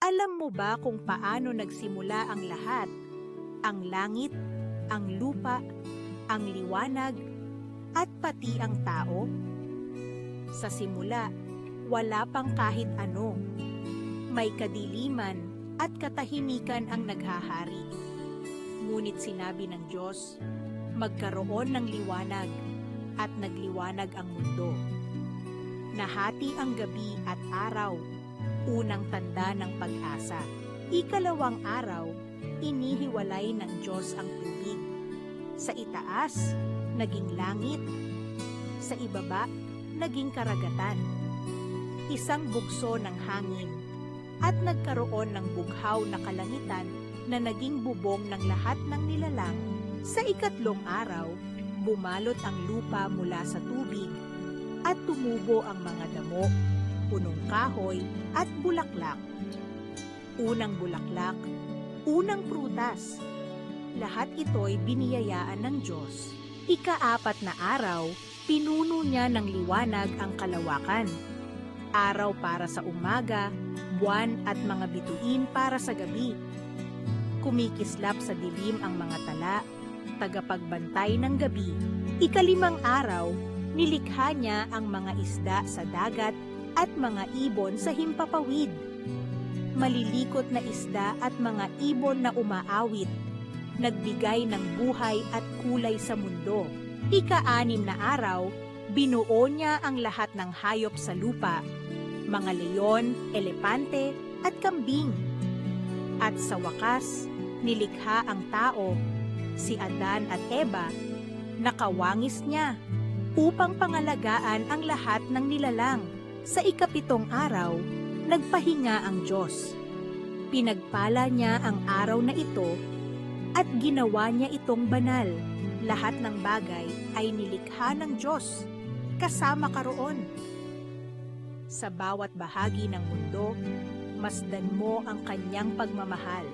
Alam mo ba kung paano nagsimula ang lahat? Ang langit, ang lupa, ang liwanag, at pati ang tao? Sa simula, wala pang kahit ano. May kadiliman at katahimikan ang naghahari. Ngunit sinabi ng Diyos, magkaroon ng liwanag, at nagliwanag ang mundo. Nahati ang gabi at araw, unang tanda ng pag-asa. Ikalawang araw, inihiwalay ng Diyos ang tubig. Sa itaas, naging langit. Sa ibaba, naging karagatan. Isang bugso ng hangin, at nagkaroon ng bughaw na kalangitan na naging bubong ng lahat ng nilalang. Sa ikatlong araw, bumalot ang lupa mula sa tubig at tumubo ang mga damo, punong kahoy at bulaklak. Unang bulaklak, unang prutas. Lahat ito'y biniyayaan ng Diyos. Ika-4 na araw, pinuno niya ng liwanag ang kalawakan. Araw para sa umaga, buwan at mga bituin para sa gabi. Kumikislap sa dilim ang mga tala, tagapagbantay ng gabi. Ika-5 araw, nilikha niya ang mga isda sa dagat at mga ibon sa himpapawid. Malilikot na isda at mga ibon na umaawit, nagbigay ng buhay at kulay sa mundo. Ika-6 na araw, binuo niya ang lahat ng hayop sa lupa, mga leon, elepante at kambing. At sa wakas, nilikha ang tao, si Adan at Eva, nakawangis niya upang pangalagaan ang lahat ng nilalang. Sa ika-7 araw, nagpahinga ang Diyos. Pinagpala niya ang araw na ito at ginawa niya itong banal. Lahat ng bagay ay nilikha ng Diyos, kasama karoon. Sa bawat bahagi ng mundo, masdan mo ang kanyang pagmamahal.